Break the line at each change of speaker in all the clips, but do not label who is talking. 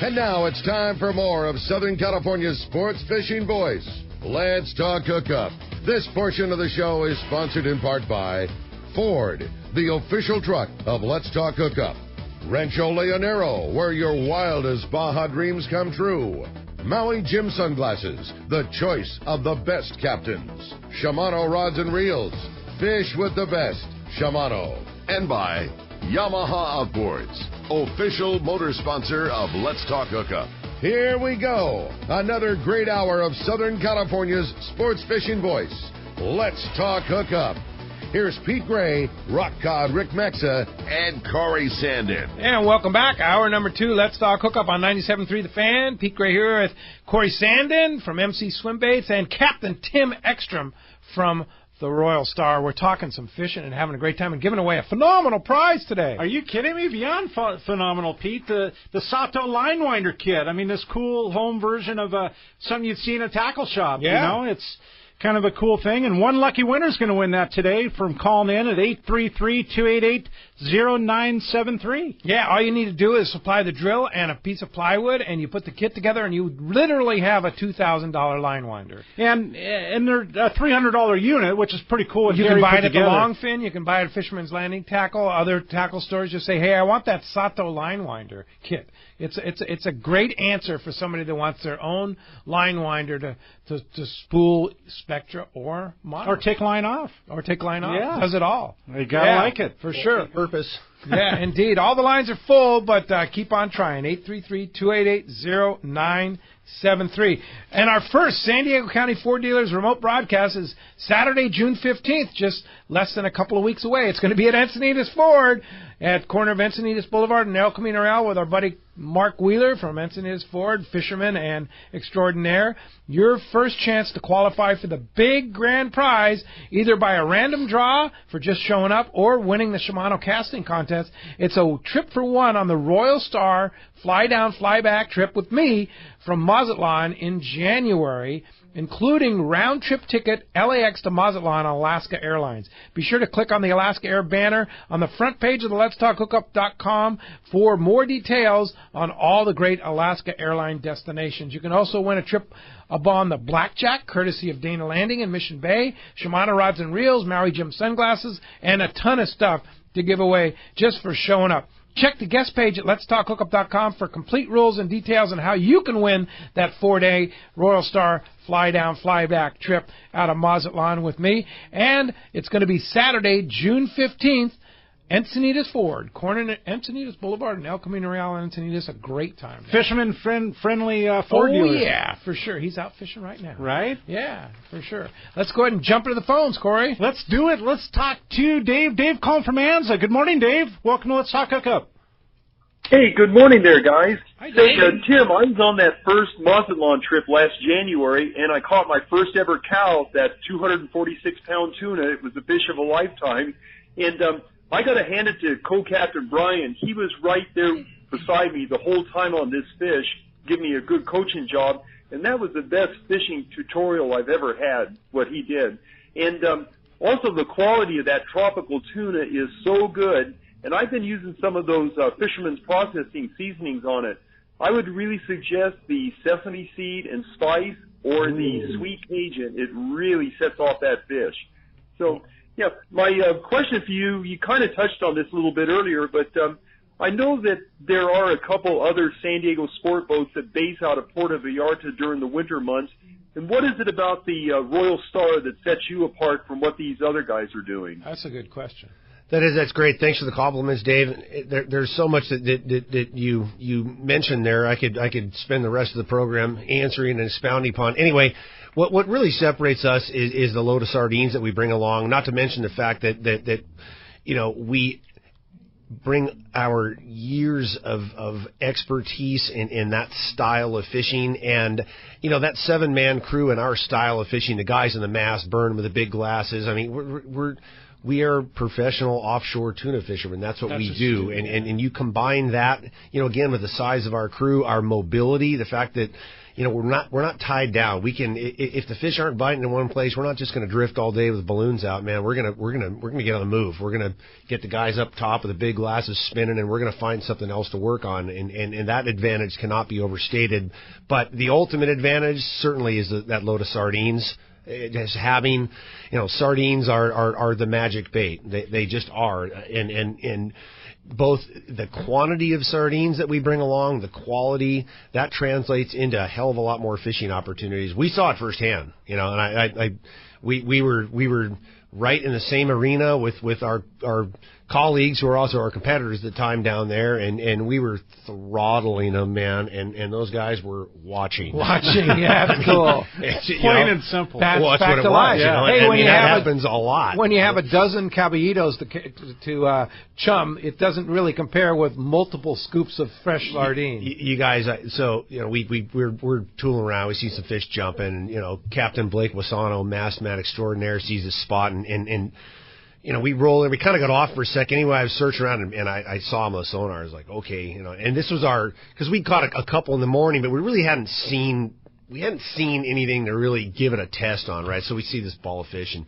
And now it's time for more of Southern California's sports fishing voice. Let's talk hookup. This portion of the show is sponsored in part by Ford, the official truck of Let's Talk Hookup. Rancho Leonero, where your wildest Baja dreams come true. Maui Jim Sunglasses, the choice of the best captains. Shimano Rods and Reels, fish with the best. Shimano. And by Yamaha Outboards, official motor sponsor of Let's Talk Hookup. Here we go. Another great hour of Southern California's sports fishing voice. Let's Talk Hookup. Here's Pete Gray, Rock Cod Rick Mexa, and Corey Sandin.
And welcome back. Hour number 2, Let's Talk Hookup on 97.3 The Fan. Pete Gray here with Corey Sandin from MC Swim Baits and Captain Tim Ekstrom from the Royal Star. We're talking some fishing and having a great time and giving away a phenomenal prize today.
Are you kidding me? Beyond phenomenal, Pete. The Sato line winder kit. I mean, this cool home version of something you'd see in a tackle shop.
Yeah.
You know, it's kind of a cool thing. And one lucky winner's going to win that today from calling in at 833-288-0973.
Yeah, all you need to do is supply the drill and a piece of plywood, and you put the kit together, and you literally have a $2,000 line winder.
And they're a $300 unit, which is pretty cool.
You can buy it at the Longfin. You can buy it at Fisherman's Landing Tackle. Other tackle stores just say, hey, I want that Sato line winder kit. It's a great answer for somebody that wants their own line winder to spool Spectra or mono.
Or take line off.
Yeah. Does it all.
You gotta like it.
For sure.
Purpose.
Yeah, indeed. All the lines are full, but keep on trying. 833-288-0973. And our first San Diego County Ford Dealers remote broadcast is Saturday, June 15th, just less than a couple of weeks away. It's going to be at Encinitas Ford at corner of Encinitas Boulevard and El Camino Real with our buddy Mark Wheeler from Encinitas Ford, fisherman and extraordinaire. Your first chance to qualify for the big grand prize, either by a random draw for just showing up or winning the Shimano casting contest. It's a trip for one on the Royal Star fly down, fly back trip with me from Mazatlan in January, including round-trip ticket LAX to Mazatlan on Alaska Airlines. Be sure to click on the Alaska Air banner on the front page of the letstalkhookup.com for more details on all the great Alaska airline destinations. You can also win a trip upon the Blackjack, courtesy of Dana Landing in Mission Bay, Shimano Rods and Reels, Maui Jim Sunglasses, and a ton of stuff to give away just for showing up. Check the guest page at letstalkhookup.com for complete rules and details on how you can win that 4-day Royal Star fly down, fly back trip out of Mazatlan with me. And it's going to be Saturday, June 15th, Encinitas Ford, corner Encinitas Boulevard and El Camino Real and Encinitas. A great time.
Fisherman friendly Ford dealer.
Oh, yeah, for sure. He's out fishing right now.
Right?
Yeah, for sure. Let's go ahead and jump into the phones, Corey.
Let's do it. Let's talk to Dave. Dave calling from Anza. Good morning, Dave. Welcome to Let's Talk Hookup.
Hey, good morning there, guys.
Hi, Dave.
Hey, Tim, I was on that first Mazatlan trip last January, and I caught my first ever cow, that 246-pound tuna. It was a fish of a lifetime. And I got to hand it to co-captain Brian. He was right there beside me the whole time on this fish, giving me a good coaching job. And that was the best fishing tutorial I've ever had, what he did. And also the quality of that tropical tuna is so good. And I've been using some of those Fisherman's Processing seasonings on it. I would really suggest the sesame seed and spice or the sweet Cajun. It really sets off that fish. So, yeah, my question for you, you kind of touched on this a little bit earlier, but I know that there are a couple other San Diego sport boats that base out of Puerto Vallarta during the winter months. And what is it about the Royal Star that sets you apart from what these other guys are doing?
That's a good question.
That's great. Thanks for the compliments, Dave. There's so much that you mentioned there. I could spend the rest of the program answering and expounding upon. Anyway, what really separates us is the load of sardines that we bring along. Not to mention the fact that you know, we bring our years of expertise in that style of fishing, and you know, that 7-man crew in our style of fishing. The guys in the mast burn with the big glasses. I mean, we are professional offshore tuna fishermen. That's what we do. And you combine that, again, with the size of our crew, our mobility, the fact that, we're not tied down. We can, if the fish aren't biting in one place, we're not just going to drift all day with balloons out, man. We're going to get on the move. We're going to get the guys up top with the big glasses spinning, and we're going to find something else to work on. And that advantage cannot be overstated. But the ultimate advantage certainly is that load of sardines. Just having, sardines are the magic bait. They just are. And both the quantity of sardines that we bring along, the quality, that translates into a hell of a lot more fishing opportunities. We saw it firsthand, and we were right in the same arena with our colleagues who are also our competitors at the time down there, and we were throttling them, man, and those guys were watching.
Yeah, that's cool.
Plain and simple.
That's
what
fact
it
of
was.
life. Hey, when
that happens a lot.
When you have a dozen caballitos to chum, it doesn't really compare with multiple scoops of fresh sardine.
You guys, we're tooling around. We see some fish jumping, and Captain Blake Wasano, mast man extraordinaire, sees this spot, and we roll in. We kind of got off for a second. Anyway, I was searching around, and I saw him on the sonar. I was like, okay, and this was because we caught a couple in the morning, but we really hadn't seen anything to really give it a test on, right? So we see this ball of fish, and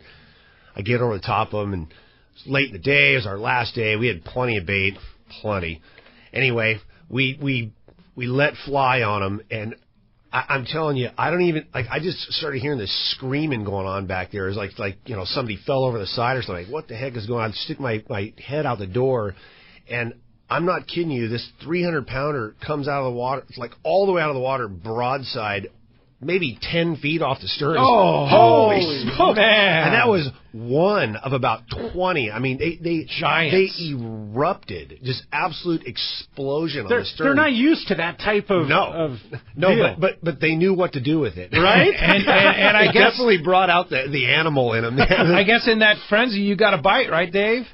I get over the top of them, and it's late in the day. It was our last day. We had plenty of bait, plenty. Anyway, we let fly on them, and I'm telling you, I don't even I just started hearing this screaming going on back there. It was like somebody fell over the side or something. What the heck is going on? I stick my head out the door, and I'm not kidding you. This 300-pounder comes out of the water. It's like all the way out of the water, broadside, maybe 10 feet off the stern.
Oh, holy smoke, man!
And that was one of about 20. I mean, they
giants.
They erupted, just absolute explosion on the stern.
They're not used to that type of
deal. But they knew what to do with it,
right? and I guess
definitely brought out the animal in them.
I guess in that frenzy, you got a bite, right, Dave?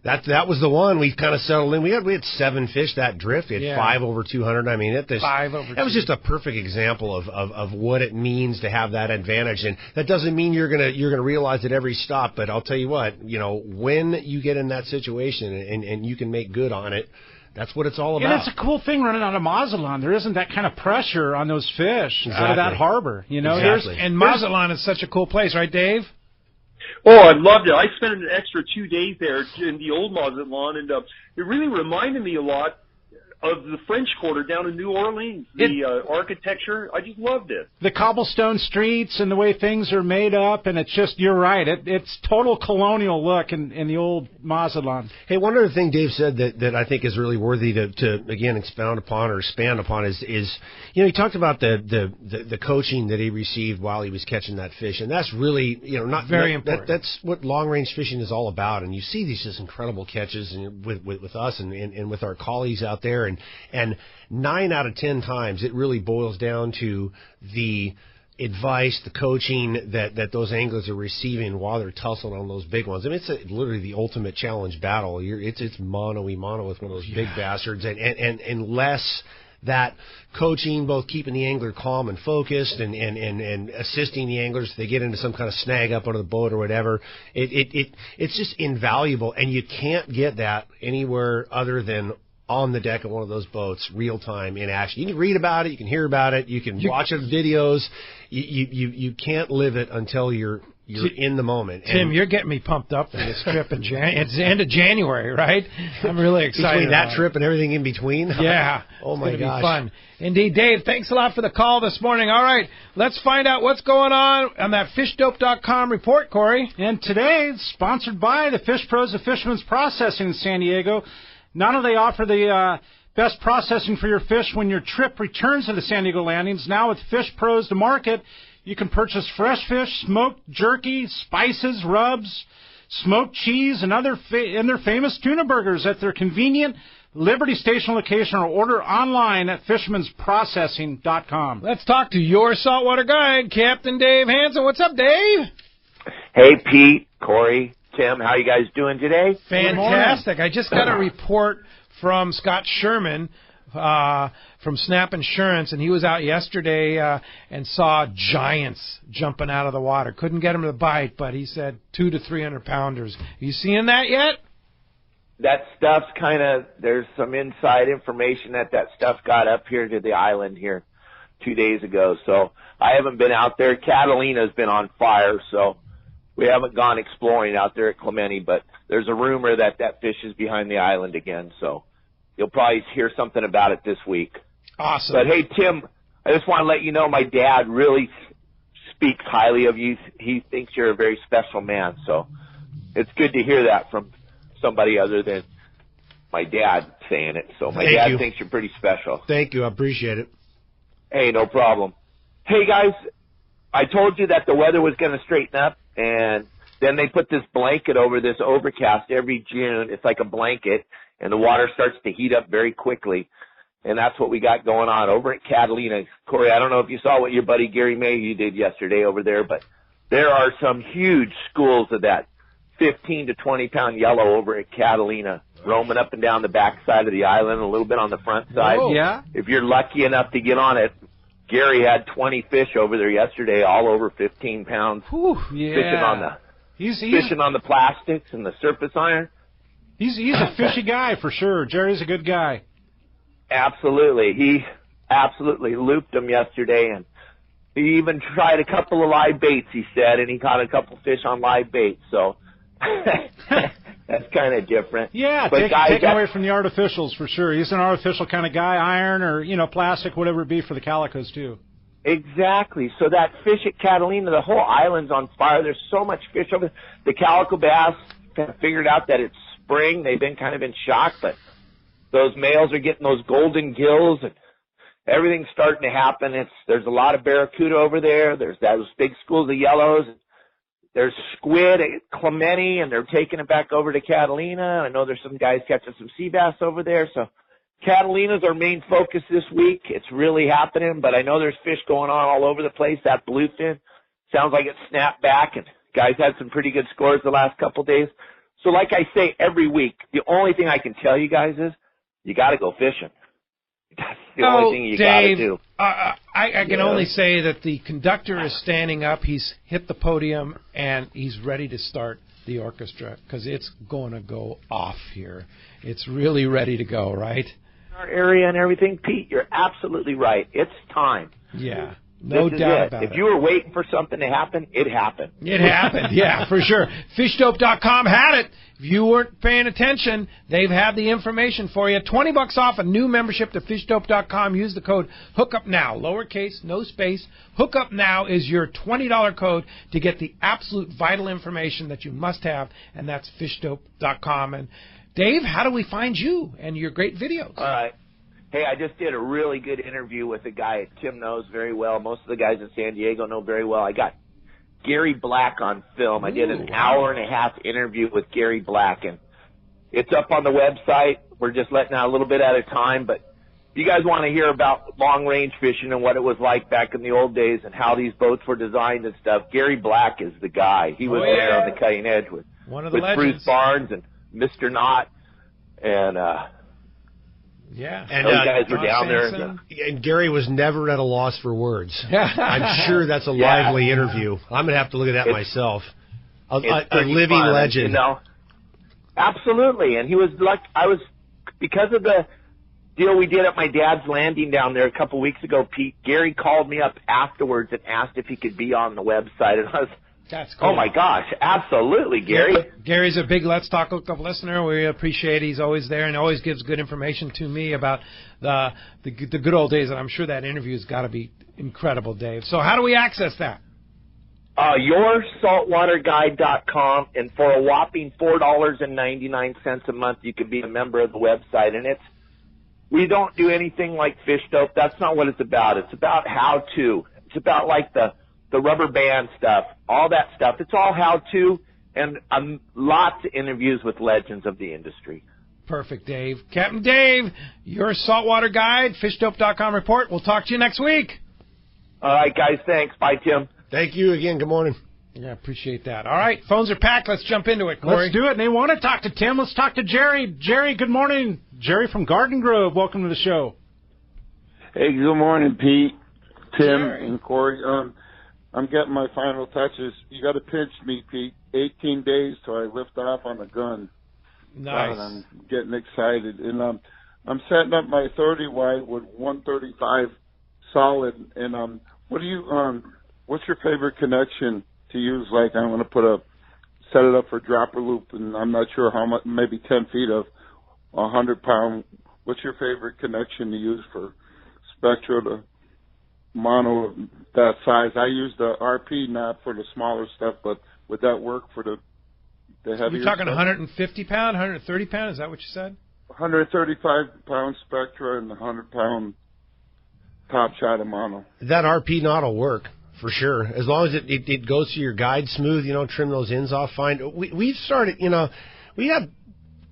That was the one we kind of settled in. We had 7 fish that drift. We had 5 over 200. I mean,
5 over 200.
That was just a perfect example of what it means to have that advantage. And that doesn't mean you're gonna realize it every stop. But I'll tell you what, when you get in that situation and you can make good on it, that's what it's all about.
And it's a cool thing running out of Mazatlan. There isn't that kind of pressure on those fish out of that harbor.
Exactly.
And Mazatlan is such a cool place, right, Dave?
Oh, I loved it. I spent an extra 2 days there in the old Mazatlan, and it really reminded me a lot of the French Quarter down in New Orleans. The architecture, I just loved it.
The cobblestone streets and the way things are made up, and it's just, you're right, it's total colonial look in the old Mazatlan.
Hey, one other thing Dave said that I think is really worthy to again expound upon or expand upon is he talked about the coaching that he received while he was catching that fish, and that's really not
very important.
That's what long range fishing is all about, and you see these just incredible catches with us and with our colleagues out there. And 9 out of 10 times, it really boils down to the advice, the coaching that those anglers are receiving while they're tussling on those big ones. I mean, it's literally the ultimate challenge battle. It's mano-a-mano with one of those big bastards, and unless that coaching, both keeping the angler calm and focused and assisting the anglers if they get into some kind of snag up under the boat or whatever, it's just invaluable, and you can't get that anywhere other than on the deck of one of those boats, real time in action. You can read about it, you can hear about it, you can watch it videos. You can't live it until you're in the moment.
Tim, you're getting me pumped up for this trip it's the end of January, right? I'm really excited.
Between that trip and everything in between?
Yeah.
Oh, my gosh.
It's going to be fun. Indeed, Dave, thanks a lot for the call this morning. All right, let's find out what's going on that fishdope.com report, Corey.
And today, it's sponsored by the Fish Pros of Fisherman's Processing in San Diego. Not only offer the best processing for your fish when your trip returns to the San Diego landings, now with Fish Pros to market, you can purchase fresh fish, smoked jerky, spices, rubs, smoked cheese, and their famous tuna burgers at their convenient Liberty Station location, or order online at fishermansprocessing.com.
Let's talk to your saltwater guide, Captain Dave Hansen. What's up, Dave?
Hey, Pete, Corey, Tim, how you guys doing today?
Fantastic. I just got a report from Scott Sherman from Snap Insurance, and he was out yesterday and saw giants jumping out of the water. Couldn't get him to bite, but he said 200 to 300 pounders. Are you seeing that yet?
That stuff's there's some inside information that stuff got up here to the island here 2 days ago. So I haven't been out there. Catalina's been on fire, so we haven't gone exploring out there at Clemente, but there's a rumor that fish is behind the island again. So you'll probably hear something about it this week.
Awesome.
But hey, Tim, I just want to let you know my dad really speaks highly of you. He thinks you're a very special man. So it's good to hear that from somebody other than my dad saying it. So my dad thinks you're pretty special.
Thank you. I appreciate it.
Hey, no problem. Hey, guys, I told you that the weather was going to straighten up, and then they put this blanket over this overcast every June. It's like a blanket, and the water starts to heat up very quickly, and that's what we got going on over at Catalina. Corey, I don't know if you saw what your buddy Gary Mayhew did yesterday over there, but there are some huge schools of that 15 to 20-pound yellow over at Catalina, roaming up and down the back side of the island, a little bit on the front side.
Oh, yeah.
If you're lucky enough to get on it, Gary had 20 fish over there yesterday, all over 15 pounds.
Whew, yeah.
Fishing on the plastics and the surface iron.
He's a fishy guy for sure. Jerry's a good guy.
Absolutely. He absolutely looped them yesterday, and he even tried a couple of live baits, he said, and he caught a couple fish on live baits. So that's kind of different.
Yeah,
but
take away from the artificials for sure. He's an artificial kind of guy, iron or, plastic, whatever it be for the calicos too.
Exactly. So that fish at Catalina, the whole island's on fire. There's so much fish over there. The calico bass kind of figured out that it's spring. They've been kind of in shock, but those males are getting those golden gills, and everything's starting to happen. There's a lot of barracuda over there. There's those big schools of yellows. There's squid at Clemente, and they're taking it back over to Catalina. I know there's some guys catching some sea bass over there. So Catalina's our main focus this week. It's really happening, but I know there's fish going on all over the place. That bluefin sounds like it snapped back, and guys had some pretty good scores the last couple days. So like I say every week, the only thing I can tell you guys is you got to go fishing. That's the only thing you got to do.
I can only say that the conductor is standing up. He's hit the podium, and he's ready to start the orchestra because it's going to go off here. It's really ready to go, right?
Our area and everything, Pete, you're absolutely right. It's time.
Yeah. No doubt about it.
If you were waiting for something to happen, it happened.
It happened, yeah, for sure. FishDope.com had it. If you weren't paying attention, they've had the information for you. $20 off a new membership to FishDope.com. Use the code HookUpNow, lowercase, no space. HookUpNow is your $20 code to get the absolute vital information that you must have, and that's FishDope.com. And Dave, how do we find you and your great videos?
All right. Hey, I just did a really good interview with a guy Tim knows very well. Most of the guys in San Diego know very well. I got Gary Black on film. I did an hour-and-a-half interview with Gary Black, and it's up on the website. We're just letting out a little bit at a time, but if you guys want to hear about long-range fishing and what it was like back in the old days and how these boats were designed and stuff, Gary Black is the guy. He was there on the cutting edge with Bruce Barnes and Mr. Knott, and
and
those guys were down there.
And Gary was never at a loss for words. I'm sure that's a lively interview. I'm going to have to look at that myself. A living legend.
Absolutely. And he was because of the deal we did at my dad's landing down there a couple weeks ago, Pete, Gary called me up afterwards and asked if he could be on the website. And I was,
that's cool.
Oh, my gosh. Absolutely, Gary.
Yeah, Gary's a big Let's Talk Hookup listener. We appreciate he's always there and always gives good information to me about the good old days. And I'm sure that interview's got to be incredible, Dave. So how do we access that?
YourSaltwaterGuide.com, and for a whopping $4.99 a month, you can be a member of the website. And we don't do anything like Fish Dope. That's not what it's about. It's about how-to. It's about like the rubber band stuff, all that stuff. It's all how-to, and lots of interviews with legends of the industry.
Perfect, Dave. Captain Dave, your saltwater guide, fishdope.com report. We'll talk to you next week.
All right, guys. Thanks. Bye, Tim.
Thank you again. Good morning.
Yeah, appreciate that. All right, phones are packed. Let's jump into it, Corey.
Let's do it. And they want to talk to Tim. Let's talk to Jerry. Jerry, good morning. Jerry from Garden Grove. Welcome to the show.
Hey, good morning, Pete, Tim,
Jerry.
and Corey. I'm getting my final touches. You got to pinch me, Pete. 18 days till I lift off on the gun.
Nice.
God, I'm getting excited, and I'm setting up my 30 wide with 135 solid. And what do you what's your favorite connection to use? Like I'm going to set it up for dropper loop, and I'm not sure how much, maybe 10 feet of 100-pound. What's your favorite connection to use for Spectra to mono that size? I use the RP knot for the smaller stuff, but would that work for the heavier
You're talking
stuff?
150 pound, 130 pound? Is that what you said?
135-pound Spectra and 100-pound top shot of mono.
That RP knot will work for sure, as long as it goes through your guide smooth. Trim those ends off fine. We've started. We have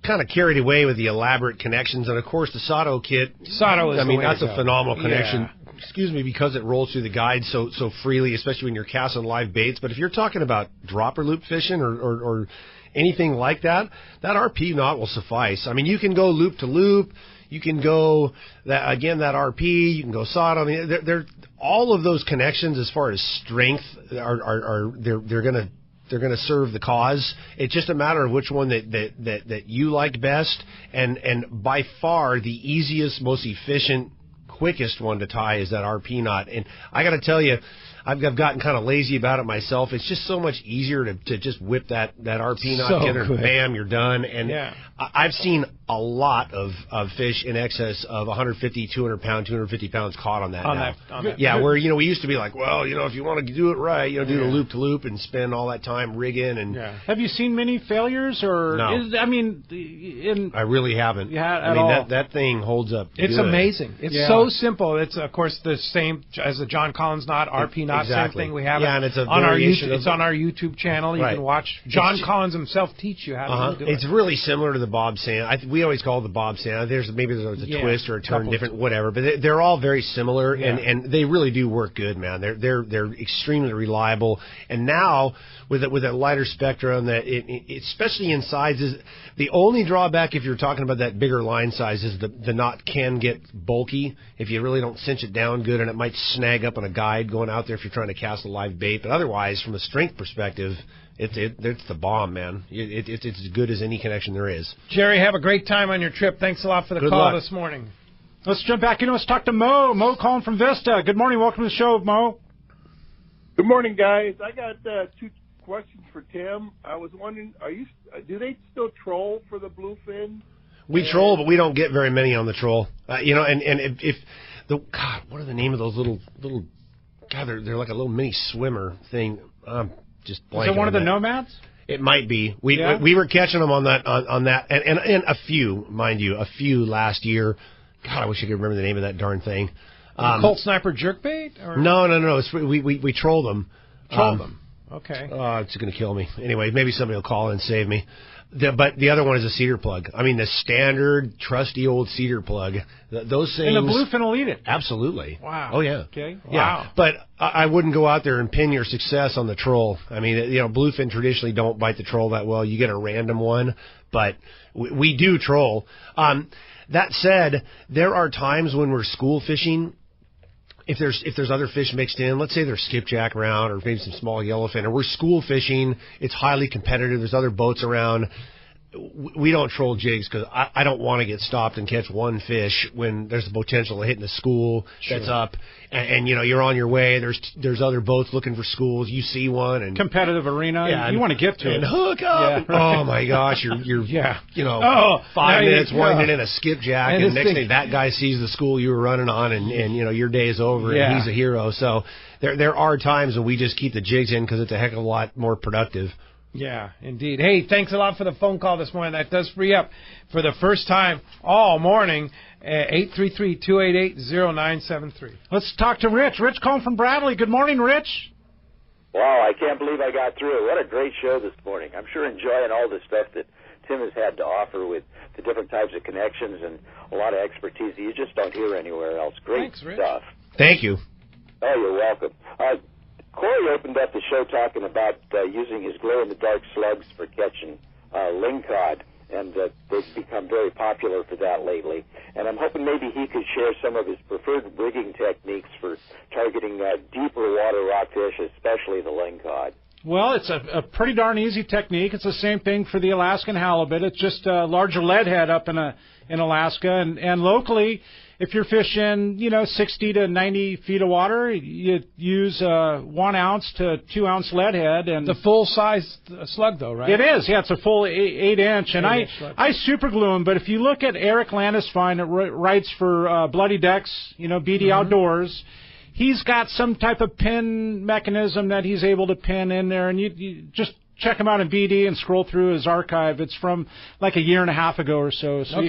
kind of carried away with the elaborate connections, and of course the Sato kit.
Sato is.
I mean,
the way
that's
to
a
go.
phenomenal connection.
Yeah.
Excuse me, because it rolls through the guide so freely, especially when you're casting live baits. But if you're talking about dropper loop fishing or anything like that, that RP knot will suffice. I mean, you can go loop to loop. You can go that RP. You can go Sato. I mean, they're all of those connections as far as strength are they're gonna serve the cause. It's just a matter of which one that you like best, and by far the easiest, most efficient, quickest one to tie is that RP knot. And I got to tell you, I've gotten kind of lazy about it myself. It's just so much easier to just whip that RP knot, get it, bam, you're done. And
yeah.
I've seen a lot of fish in excess of 150, 200 pound, 250 pounds caught on that.
On that.
Yeah, where we used to be like, well, if you want to do it right, do the loop to loop and spend all that time rigging. And
Have you seen many failures, or
no? I really haven't.
Yeah,
I mean that thing holds up.
It's
good.
amazing. It's so simple. It's of course the same as the John Collins knot, RP knot,
exactly.
same thing. We have
and it's a
on our
variation
YouTube. It's on our YouTube channel. You can watch John Collins himself teach you how to do it.
It's really similar to the bob sand. We always call it the bob sand. There's a twist or a turn different, whatever. But they're all very similar, and they really do work good, man. They're extremely reliable. And now with a lighter spectrum, that especially in sizes, the only drawback if you're talking about that bigger line size is the knot can get bulky if you really don't cinch it down good, and it might snag up on a guide going out there if you're trying to cast a live bait. But otherwise, from a strength perspective, it's the bomb, man. It's as good as any connection there is.
Jerry, have a great time on your trip. Thanks a lot for the
Good
call
luck.
this morning.
Let's jump back in. Let's talk to Mo. Mo calling from Vista. Good morning. Welcome to the show, Mo.
Good morning, guys. I got two questions for Tim. I was wondering, do they still troll for the bluefin?
We troll, but we don't get very many on the troll. And if the God, what are the name of those little God? They're like a little mini swimmer thing. Just blanking.
Is it one of the
that.
Nomads?
It might be. We were catching them on that and a few, mind you, last year. God, I wish I could remember the name of that darn thing.
Colt Sniper jerkbait? Or?
No. We troll them.
Troll them. Okay.
It's going to kill me. Anyway, maybe somebody will call and save me. But the other one is a cedar plug. I mean, the standard, trusty old cedar plug. Those things.
And the bluefin will eat it.
Absolutely.
Wow.
Oh, yeah.
Okay. Wow.
Yeah. But I wouldn't go out there and pin your success on the troll. I mean, bluefin traditionally don't bite the troll that well. You get a random one, but we do troll. That said, there are times when we're school fishing. If there's other fish mixed in, let's say there's skipjack around or maybe some small yellowfin, or we're school fishing, it's highly competitive, there's other boats around, we don't troll jigs because I don't want to get stopped and catch one fish when there's the potential of hitting a school that's up, and you're on your way. There's other boats looking for schools. You see one and
competitive arena.
Yeah,
you want to get to
and
it.
Hook up.
Yeah,
and, oh my gosh, you're 5 minutes winding in a skipjack, and next thing that guy sees the school you were running on, and your day is over, and he's a hero. So there are times when we just keep the jigs in because it's a heck of a lot more productive.
Yeah, indeed. Hey, thanks a lot for the phone call this morning. That does free up for the first time all morning, 833-288-0973.
Let's talk to Rich. Rich calling from Bradley. Good morning, Rich.
Wow, I can't believe I got through. What a great show this morning. I'm sure enjoying all the stuff that Tim has had to offer with the different types of connections and a lot of expertise that you just don't hear anywhere else. Great
Thanks, Rich.
stuff.
Thank you.
Oh, you're welcome. Corey opened up the show talking about using his glow-in-the-dark slugs for catching lingcod, and they've become very popular for that lately. And I'm hoping maybe he could share some of his preferred rigging techniques for targeting deeper water rockfish, especially the lingcod.
Well, it's a pretty darn easy technique. It's the same thing for the Alaskan halibut. It's just a larger lead head up in Alaska, and locally, if you're fishing, 60 to 90 feet of water, you use 1 ounce to 2 ounce lead head, and
the full size slug, though, right?
It is. Yeah, it's a full 8 inch, and I super glue them. But if you look at Eric Landisfine, that writes for Bloody Decks, BD Outdoors. He's got some type of pin mechanism that he's able to pin in there, and you just check him out in BD and scroll through his archive. It's from like a year and a half ago or so. So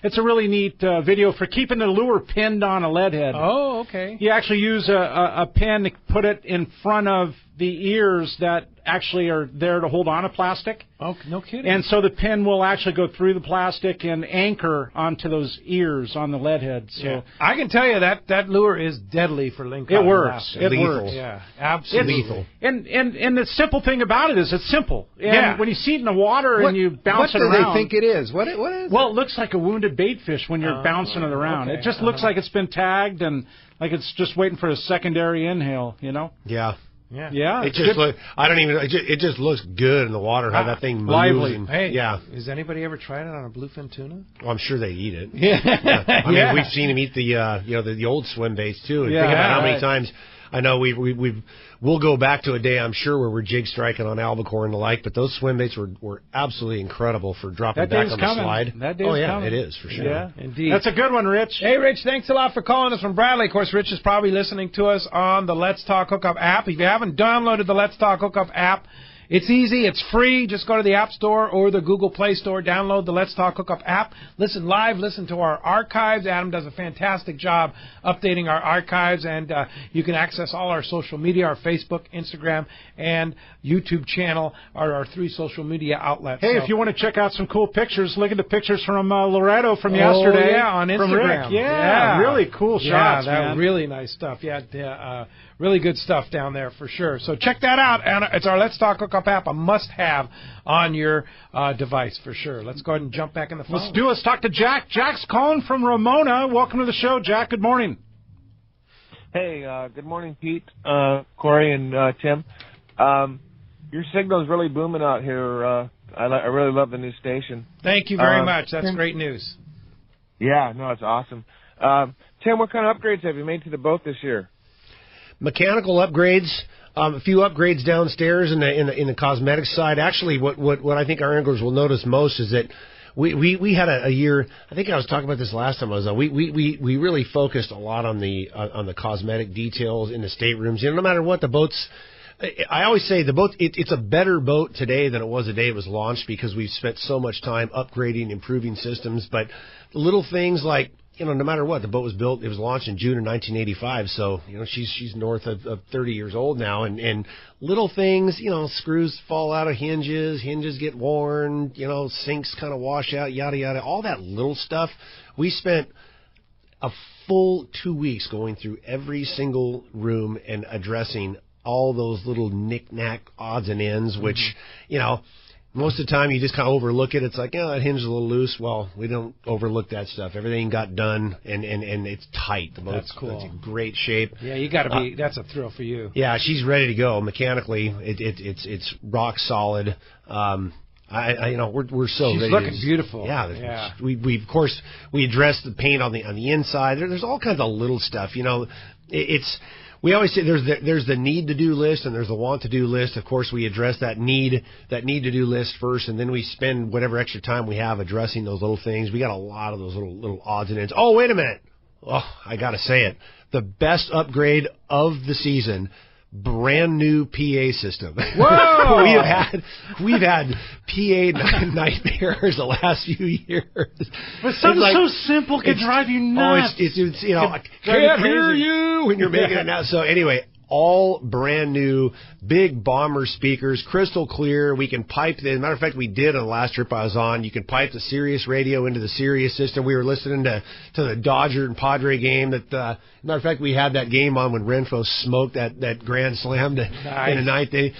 it's a really neat video for keeping the lure pinned on a lead head.
Oh, okay.
You actually use a pin to put it in front of the ears that actually are there to hold on to plastic.
Oh, no kidding.
And so the pin will actually go through the plastic and anchor onto those ears on the lead head. So
yeah. I can tell you that lure is deadly for lingcod.
It works. It works.
Yeah, absolutely.
Lethal. And the simple thing about it is it's simple. And when you see it in the water and you bounce it around.
What do they think it is? What is
Well, it looks like a wounded bait fish when you're bouncing it around. Okay. It just looks like it's been tagged and like it's just waiting for a secondary inhale,
Yeah.
Yeah.
It just it just looks good in the water how that thing moves.
Lively.
Hey, has anybody ever tried it on a bluefin tuna?
Well, I'm sure they eat it.
Yeah.
I mean, we've seen them eat the old swim baits too. And think about how many times. I know we'll go back to a day, I'm sure, where we're jig striking on albacore and the like, but those swim baits were absolutely incredible for dropping back on the slide.
That day's coming.
It is, for sure.
Yeah, indeed.
That's a good one, Rich.
Hey, Rich, thanks a lot for calling us from Bradley. Of course, Rich is probably listening to us on the Let's Talk Hookup app. If you haven't downloaded the Let's Talk Hookup app, it's easy. It's free. Just go to the App Store or the Google Play Store. Download the Let's Talk Hookup app. Listen live. Listen to our archives. Adam does a fantastic job updating our archives, and you can access all our social media, our Facebook, Instagram, and YouTube channel are our 3 social media outlets.
Hey, if you want to check out some cool pictures, look at the pictures from Loretto from yesterday.
Yeah, on Instagram.
From Rick. Yeah, really cool shots, man.
Really nice stuff. Yeah, really good stuff down there for sure. So check that out. And it's our Let's Talk Hookup app, a must-have on your device for sure. Let's go ahead and jump back in the phone.
Let's talk to Jack. Jack's calling from Ramona. Welcome to the show, Jack. Good morning.
Hey, good morning, Pete, Corey, and Tim. Your signal's really booming out here. I really love the new station.
Thank you very much. That's great news.
Yeah, no, it's awesome. Tim, what kind of upgrades have you made to the boat this year?
Mechanical upgrades, a few upgrades downstairs in the cosmetic side. Actually, what I think our anglers will notice most is that we had a year. I think I was talking about this last time I was on. We really focused a lot on the cosmetic details in the staterooms. No matter what the boats. I always say the boat. It's a better boat today than it was the day it was launched because we've spent so much time upgrading, improving systems. But little things like. No matter what, the boat was built, it was launched in June of 1985, so, she's north of 30 years old now, and little things, screws fall out of hinges get worn, sinks kind of wash out, yada, yada, all that little stuff. We spent a full 2 weeks going through every single room and addressing all those little knick-knack odds and ends, which, most of the time you just kind of overlook it. It's like, that hinge is a little loose. Well, we don't overlook that stuff. Everything got done, and it's tight. The boat's
cool.
It's in great shape.
Yeah, you got to be. That's a thrill for you.
Yeah, she's ready to go. Mechanically, it's rock solid. We're so
she's
ready.
She's looking beautiful.
Yeah. We of course we address the paint on the inside. There's all kinds of little stuff. We always say there's the need to do list and there's the want to do list. Of course, we address that need to do list first, and then we spend whatever extra time we have addressing those little things. We got a lot of those little odds and ends. Oh, wait a minute! Oh, I got to say it. The best upgrade of the season. Brand new PA system.
Whoa!
we've had PA nightmares the last few years.
But something so simple can drive you nuts.
I can't hear you when you're making it now. So anyway, all brand new, big bomber speakers, crystal clear. We can pipe the, matter of fact, we did on the last trip I was on. You can pipe the Sirius radio into the Sirius system. We were listening to the Dodger and Padre game. That matter of fact, we had that game on when Renfroe smoked that grand slam in the ninth inning.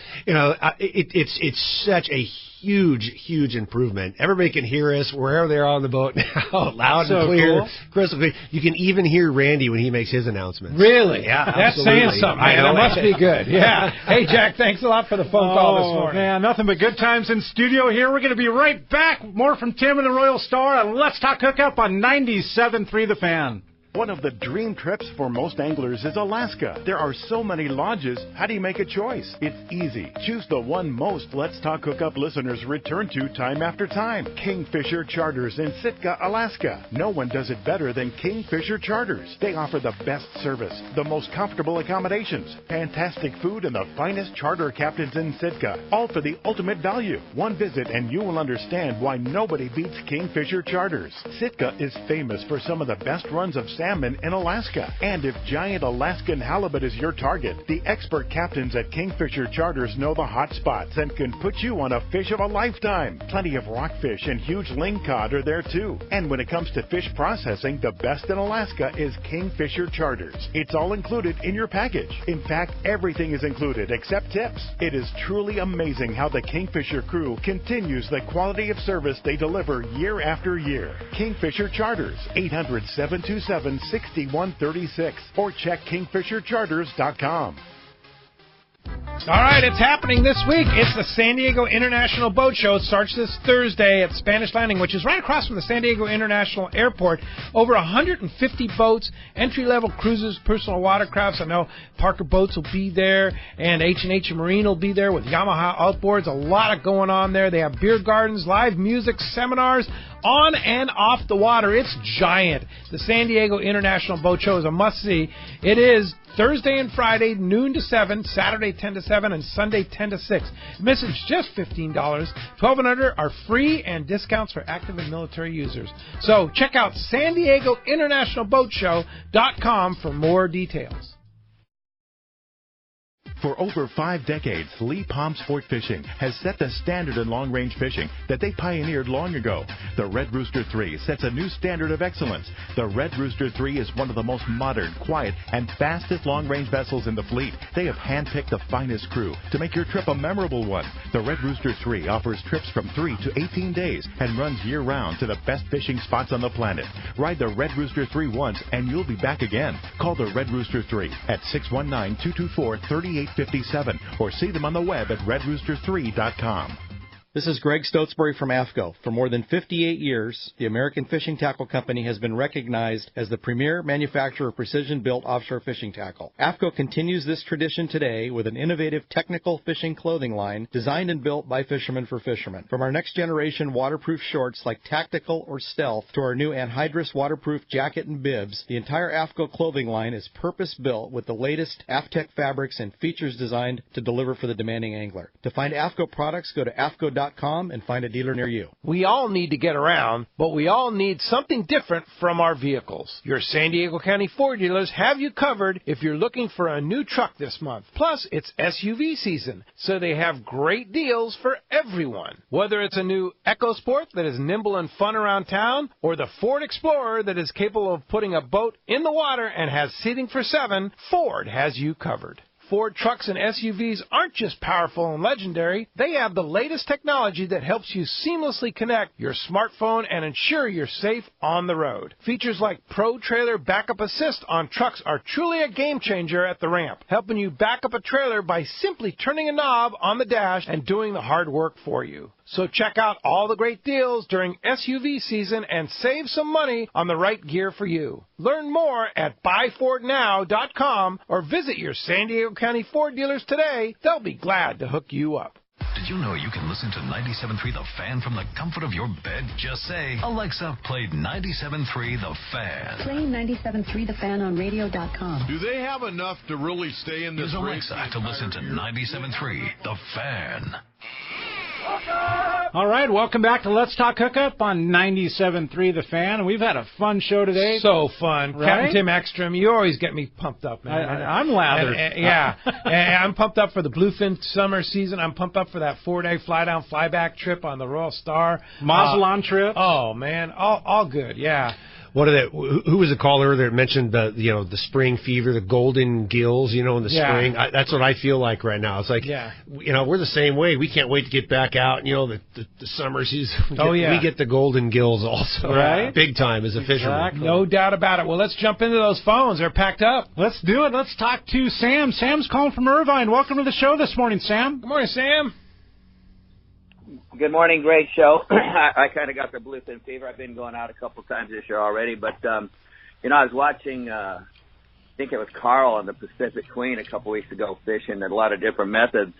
It's such a huge improvement. Everybody can hear us wherever they are on the boat now, loud and clear, crystal clear. You can even hear Randy when he makes his announcements.
Really?
Yeah,
that's
absolutely.
saying something. Man. That must be good. Yeah. Hey, Jack, thanks a lot for the phone call this morning.
Man, nothing but good times in studio here. We're going to be right back. More from Tim and the Royal Star on Let's Talk Hookup on 97.3 The Fan.
One of the dream trips for most anglers is Alaska. There are so many lodges. How do you make a choice? It's easy. Choose the one most Let's Talk Hookup listeners return to time after time. Kingfisher Charters in Sitka, Alaska. No one does it better than Kingfisher Charters. They offer the best service, the most comfortable accommodations, fantastic food, and the finest charter captains in Sitka. All for the ultimate value. One visit and you will understand why nobody beats Kingfisher Charters. Sitka is famous for some of the best runs of salmon in Alaska. And if giant Alaskan halibut is your target, the expert captains at Kingfisher Charters know the hot spots and can put you on a fish of a lifetime. Plenty of rockfish and huge lingcod are there too. And when it comes to fish processing, the best in Alaska is Kingfisher Charters. It's all included in your package. In fact, everything is included except tips. It is truly amazing how the Kingfisher crew continues the quality of service they deliver year after year. Kingfisher Charters, 800-727-6136 or check kingfishercharters.com.
All right, it's happening this week. It's the San Diego International Boat Show. It starts this Thursday at Spanish Landing, which is right across from the San Diego International Airport. Over 150 boats, entry-level cruises, personal watercrafts. I know Parker Boats will be there, and H&H Marine will be there with Yamaha Outboards. A lot of going on there. They have beer gardens, live music, seminars, on and off the water. It's giant. The San Diego International Boat Show is a must-see. It is Thursday and Friday, noon to 7, Saturday 10 to 7, and Sunday 10 to 6. Admission is just $15. 12 and under are free and discounts for active and military users. So check out San Diego International Boat Show.com for more details.
For over 5 decades, Lee Palm Sport Fishing has set the standard in long-range fishing that they pioneered long ago. The Red Rooster 3 sets a new standard of excellence. The Red Rooster 3 is one of the most modern, quiet, and fastest long-range vessels in the fleet. They have handpicked the finest crew to make your trip a memorable one. The Red Rooster 3 offers trips from 3 to 18 days and runs year-round to the best fishing spots on the planet. Ride the Red Rooster 3 once and you'll be back again. Call the Red Rooster 3 at 619-224-3857 or see them on the web at redrooster3.com.
This is Greg Stotesbury from AFCO. For more than 58 years, the American Fishing Tackle Company has been recognized as the premier manufacturer of precision-built offshore fishing tackle. AFCO continues this tradition today with an innovative technical fishing clothing line designed and built by fishermen for fishermen. From our next-generation waterproof shorts like Tactical or Stealth to our new anhydrous waterproof jacket and bibs, the entire AFCO clothing line is purpose-built with the latest AFTEC fabrics and features designed to deliver for the demanding angler. To find AFCO products, go to AFCO.com and find a dealer near you.
We all need to get around, but we all need something different from our vehicles. Your San Diego County Ford dealers have you covered if you're looking for a new truck this month. Plus, it's SUV season, so they have great deals for everyone. Whether it's a new EcoSport that is nimble and fun around town, or the Ford Explorer that is capable of putting a boat in the water and has seating for 7, Ford has you covered. Ford trucks and SUVs aren't just powerful and legendary. They have the latest technology that helps you seamlessly connect your smartphone and ensure you're safe on the road. Features like Pro Trailer Backup Assist on trucks are truly a game changer at the ramp, helping you back up a trailer by simply turning a knob on the dash and doing the hard work for you. So check out all the great deals during SUV season and save some money on the right gear for you. Learn more at buyfordnow.com or visit your San Diego County Ford dealers today. They'll be glad to hook you up.
Did you know you can listen to 97.3 The Fan from the comfort of your bed? Just say, Alexa, play 97.3 The Fan.
Play 97.3 The Fan on radio.com.
Do they have enough to really stay in this
Use
race?
Alexa to listen to 97.3 The Fan.
All right, welcome back to Let's Talk Hookup on 97.3 The Fan. We've had a fun show today.
So fun.
Right?
Captain Tim Ekstrom, you always get me pumped up, man.
I'm lathered.
Yeah. And I'm pumped up for the Bluefin summer season. I'm pumped up for that 4-day fly-down, fly-back trip on the Royal Star.
Mazatlan trip.
Oh, man. All good, yeah.
What are the? Who was the caller that mentioned the spring fever, the golden gills, in the spring? That's what I feel like right now. It's like, we're the same way. We can't wait to get back out. The summer season. We get the golden gills also,
right?
Big time as a fisherman.
Exactly.
No doubt about it. Well, let's jump into those phones. They're packed up.
Let's do it. Let's talk to Sam. Sam's calling from Irvine. Welcome to the show this morning, Sam.
Good morning, Sam.
Good morning, great show. I kind of got the bluefin fever. I've been going out a couple times this year already, but I was watching. I think it was Carl on the Pacific Queen a couple weeks ago fishing a lot of different methods.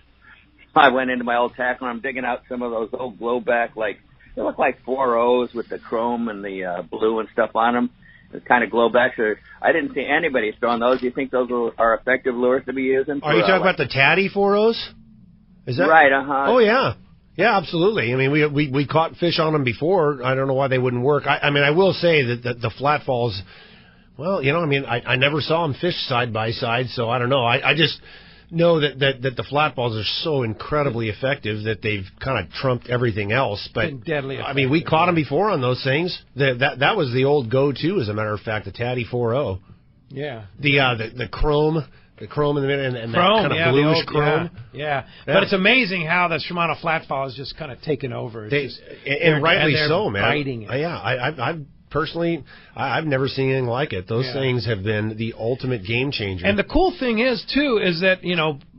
I went into my old tackle and I'm digging out some of those old blowback, they look like 4.0s with the chrome and the blue and stuff on them. It's kind of glowbacks. I didn't see anybody throwing those. Do you think those are effective lures to be using?
Are you talking about the Tatty 4.0s? Is that
right? Oh
yeah. Yeah, absolutely. I mean, we caught fish on them before. I don't know why they wouldn't work. I mean, I will say that the flat falls, well, I never saw them fish side by side, so I don't know. I just know that the flat balls are so incredibly effective that they've kind of trumped everything else. But
been deadly effective,
I mean, we caught them before on those things. That was the old go-to, as a matter of fact, the Tatty 4.0.
Yeah.
The chrome. The chrome in the middle and
chrome,
that kind of bluish chrome.
Yeah. But it's amazing how the Shimano flatfall has just kind of taken over.
And rightly so, man.
Biting it.
Yeah, I've personally, I've never seen anything like it. Those things have been the ultimate game changer.
And the cool thing is, too, is that,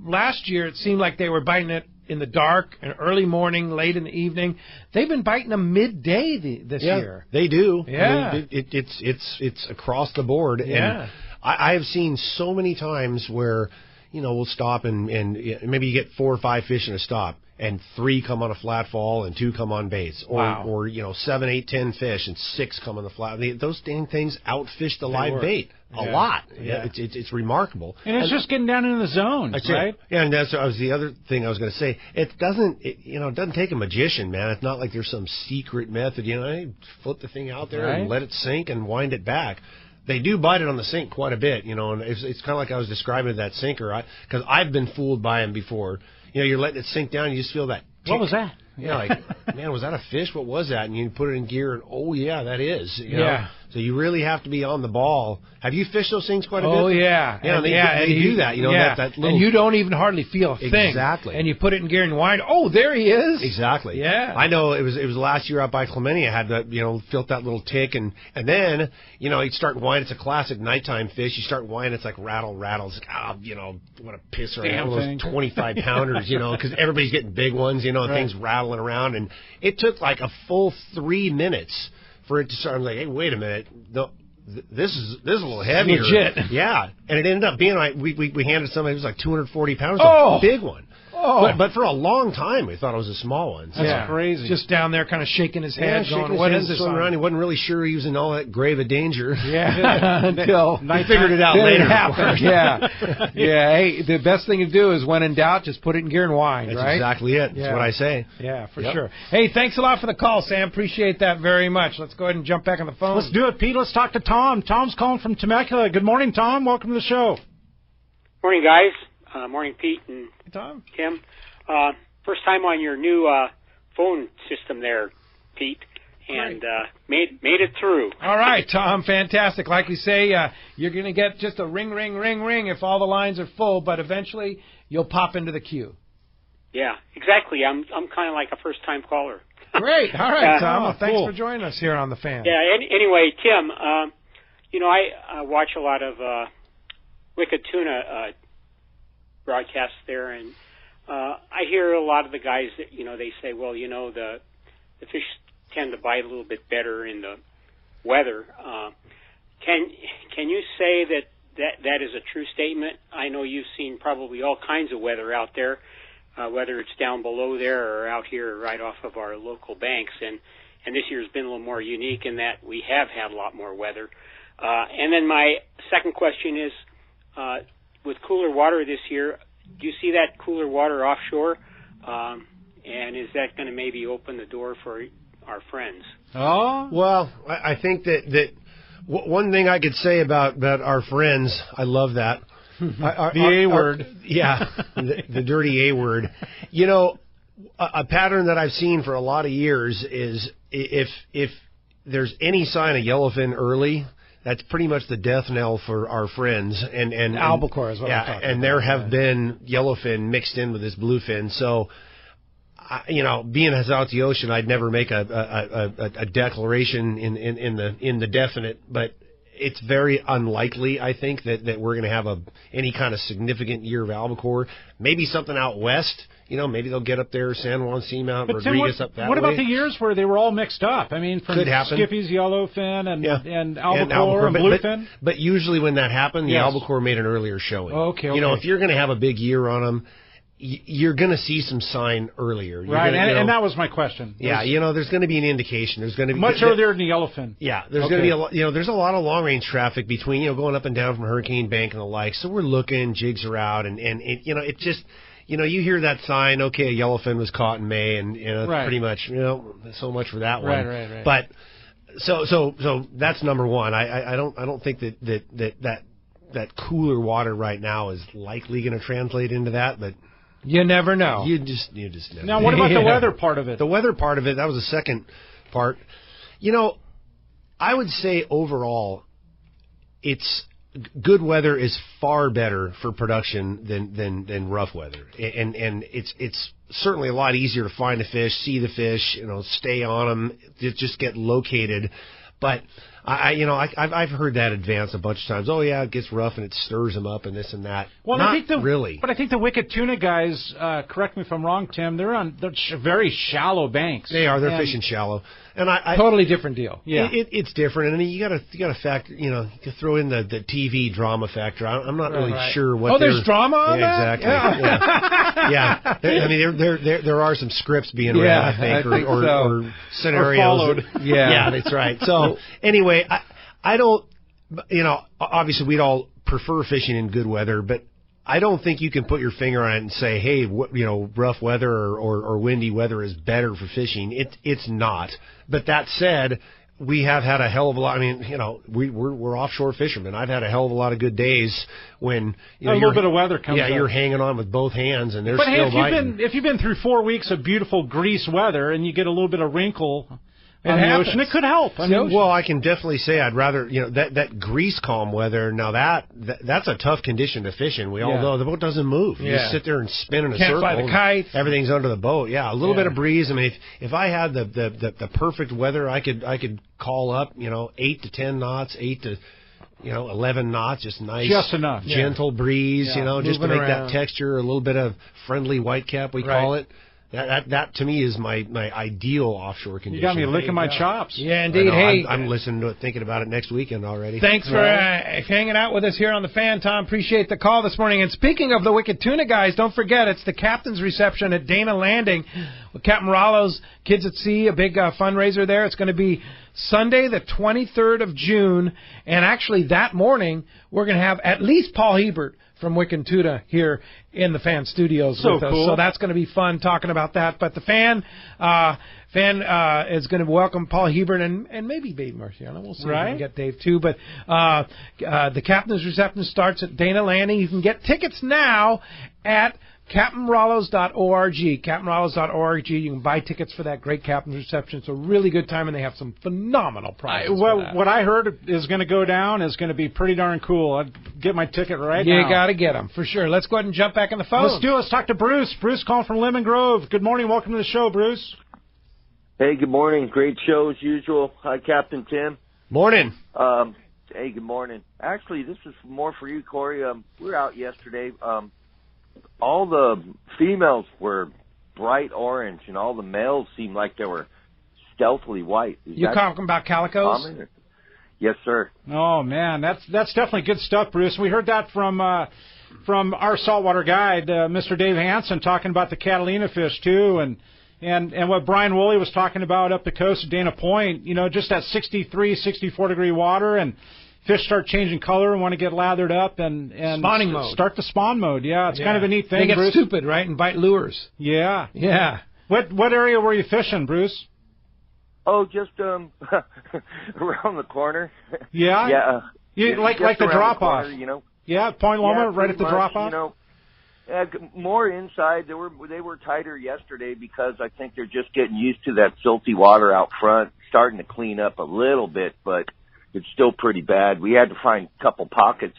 last year it seemed like they were biting it in the dark, and early morning, late in the evening. They've been biting them midday this year.
They do.
Yeah.
I mean, it's across the board.
Yeah.
And I have seen so many times where, we'll stop and maybe you get 4 or 5 fish in a stop, and 3 come on a flat fall and 2 come on baits, or 7, 8, 10 fish and 6 come on the flat. Those dang things outfish the live bait a lot. Yeah. It's remarkable.
And it's just getting down into the zone, right?
Yeah, and that was the other thing I was going to say. It doesn't take a magician, man. It's not like there's some secret method. You flip the thing out there and let it sink and wind it back. They do bite it on the sink quite a bit, and it's kind of like I was describing that sinker, because I've been fooled by them before. You're letting it sink down, and you just feel that tick.
What was that?
Yeah, man, was that a fish? What was that? And you put it in gear, and oh yeah, that is. You know? So you really have to be on the ball. Have you fished those things quite a bit?
Oh yeah,
yeah, they do that. That little,
and you don't even hardly feel a thing.
Exactly.
And you put it in gear and wind. Oh, there he is.
Exactly.
Yeah.
I know it was last year out by Clemente. I had that felt that little tick, and then you'd start winding. It's a classic nighttime fish. You start winding. It's like rattle. It's like what a piss right now. Those 25 pounders. Because everybody's getting big ones. And things rattling around, and it took like a full 3 minutes for it to start. I'm like, hey, wait a minute. This is a little heavier.
Legit.
Yeah. And it ended up being like, we handed somebody, it was like 240 pounds.
Oh.
A big one.
Oh.
But for a long time, we thought it was a small one. So.
That's crazy. Just down there kind of shaking his head, going,
what is this? Around. He wasn't really sure he was in all that grave of danger.
Yeah. Until
I figured it out later.
It happened. Yeah. Hey, the best thing to do is when in doubt, just put it in gear and wind,
That's
right?
exactly it. That's what I say.
Yeah, for sure. Hey, thanks a lot for the call, Sam. Appreciate that very much. Let's go ahead and jump back on the phone.
Let's do it, Pete. Let's talk to Tom. Tom's calling from Temecula. Good morning, Tom. Welcome to the show.
Morning, guys. Morning, Pete and
Tom.
Tim. First time on your new phone system there, Pete, and made it through.
All right, Tom, fantastic. Like we say, you're going to get just a ring if all the lines are full, but eventually you'll pop into the queue.
Yeah, exactly. I'm kind of like a first-time caller.
Great. All right, Tom. Well, thanks for joining us here on The Fan.
Yeah, anyway, Tim, I watch a lot of Wicked Tuna broadcasts there, and I hear a lot of the guys that, they say, well, the fish tend to bite a little bit better in the weather. Can you say that is a true statement? I know you've seen probably all kinds of weather out there, whether it's down below there or out here right off of our local banks, and this year's been a little more unique in that we have had a lot more weather. And then my second question is, with cooler water this year, do you see that cooler water offshore? And is that going to maybe open the door for our friends?
Oh,
well, I think that one thing I could say about our friends, I love that.
The A word.
Yeah, the dirty A word. You know, a pattern that I've seen for a lot of years is if there's any sign of yellowfin early, that's pretty much the death knell for our friends. And
albacore is what I'm talking about.
And there have been yellowfin mixed in with this bluefin. So, you know, being as out the ocean, I'd never make a declaration in the definite, but it's very unlikely, I think, that we're going to have any kind of significant year of albacore. Maybe something out west. You know, maybe they'll get up there, San Juan Seamount, Rodriguez up that way.
What about the years where they were all mixed up? I mean, from Skippy's yellowfin and albacore and bluefin?
But usually when that happened, the albacore made an earlier showing.
Okay.
You know, if you're going to have a big year on them, you're going to see some sign earlier.
Right, and that was my question.
Yeah, you know, there's going to be an indication. There's going to be
much earlier than the yellowfin.
Yeah, there's going to be there's a lot of long range traffic between, you know, going up and down from Hurricane Bank and the like. So we're looking, jigs are out, and you know, it just, you know, you hear that sign, okay, a yellowfin was caught in May, and you know, pretty much, you know, so much for that one.
Right.
But so that's number one. I don't think that cooler water right now is likely going to translate into that, but
you never know.
You just never know.
Now, what about the weather part of it?
The weather part of it, that was the second part. You know, I would say overall, good weather is far better for production than rough weather, and it's certainly a lot easier to find the fish, see the fish, you know, stay on them, just get located. But I've heard that advance a bunch of times. Oh yeah, it gets rough and it stirs them up and this and that.
Well,
not really.
But I think the wicked tuna guys, correct me if I'm wrong, Tim. They're on very shallow banks.
They are. They're fishing shallow, and I
totally different deal.
Yeah,
it's different, and you gotta factor. You know, you throw in the TV drama factor. I'm not really sure what.
Oh, there's drama on that?
Exactly. Yeah. I mean, there are some scripts being read, I think, or scenarios.
Or followed.
Yeah, that's right. So anyway, I don't. You know, obviously we'd all prefer fishing in good weather, but I don't think you can put your finger on it and say, hey, you know, rough weather or windy weather is better for fishing. It's not. But that said, we have had a hell of a lot. I mean, you know, we're offshore fishermen. I've had a hell of a lot of good days when, you know,
a little bit of weather comes up.
You're hanging on with both hands, and they're
but
still
biting. If you've been through 4 weeks of beautiful grease weather and you get a little bit of wrinkle on the ocean, it could help. I mean,
well, I can definitely say I'd rather, you know, that grease calm weather. Now that's a tough condition to fish in. We all know the boat doesn't move. You just sit there and spin in a circle.
Can't fly the kite.
Everything's under the boat. Yeah, a little bit of breeze. I mean, if I had the perfect weather, I could call up, you know, 8 to 10 knots, 8 to 11 knots, just nice,
just enough,
gentle breeze. You know, just to make that texture, a little bit of friendly whitecap, we call it. That to me is my ideal offshore condition.
You got me licking my chops.
Yeah, indeed. Hey,
I'm listening to it, thinking about it next weekend already.
Thanks for hanging out with us here on the Fan, Tom. Appreciate the call this morning. And speaking of the Wicked Tuna guys, don't forget it's the captain's reception at Dana Landing with Captain Rollo's Kids at Sea, a big fundraiser there. It's going to be Sunday, the 23rd of June, and actually that morning we're going to have at least Paul Hebert from Wicked Tuna here in the Fan Studios with us.
Cool.
So that's going to be fun talking about that. But the Fan is going to welcome Paul Hebert and maybe Dave Marciano. We'll see if we can get Dave too. But the captain's reception starts at Dana Landing. You can get tickets now at CaptainRollos.org. CaptainRollos.org. You can buy tickets for that great captain's reception. It's a really good time, and they have some phenomenal prizes.
What I heard is going to go down is going to be pretty darn cool. I'd get my ticket now.
You got to get them, for sure. Let's go ahead and jump back on the phone.
Let's do it. Let's talk to Bruce. Bruce calling from Lemon Grove. Good morning. Welcome to the show, Bruce.
Hey, good morning. Great show as usual. Hi, Captain Tim.
Morning.
Hey, good morning. Actually, this is more for you, Corey. We were out yesterday. All the females were bright orange, and all the males seemed like they were stealthily white.
You talking about calicos?
Common? Yes, sir.
Oh man, that's definitely good stuff, Bruce. We heard that from our saltwater guide, Mr. Dave Hansen, talking about the Catalina fish too, and what Brian Woolley was talking about up the coast of Dana Point. You know, just that 63, 64 degree water, and fish start changing color and want to get lathered up and
spawning mode.
Start the spawn mode. Yeah, it's kind of a neat thing.
They get
Bruce.
stupid, right, and bite lures.
Yeah. What area were you fishing, Bruce?
Oh, just around the corner.
Yeah?
Yeah.
Like the drop-off.
You know?
Yeah, Point Loma, right at the
much,
drop-off?
You know, more inside. They were tighter yesterday because I think they're just getting used to that silty water out front, starting to clean up a little bit, but it's still pretty bad. We had to find a couple pockets,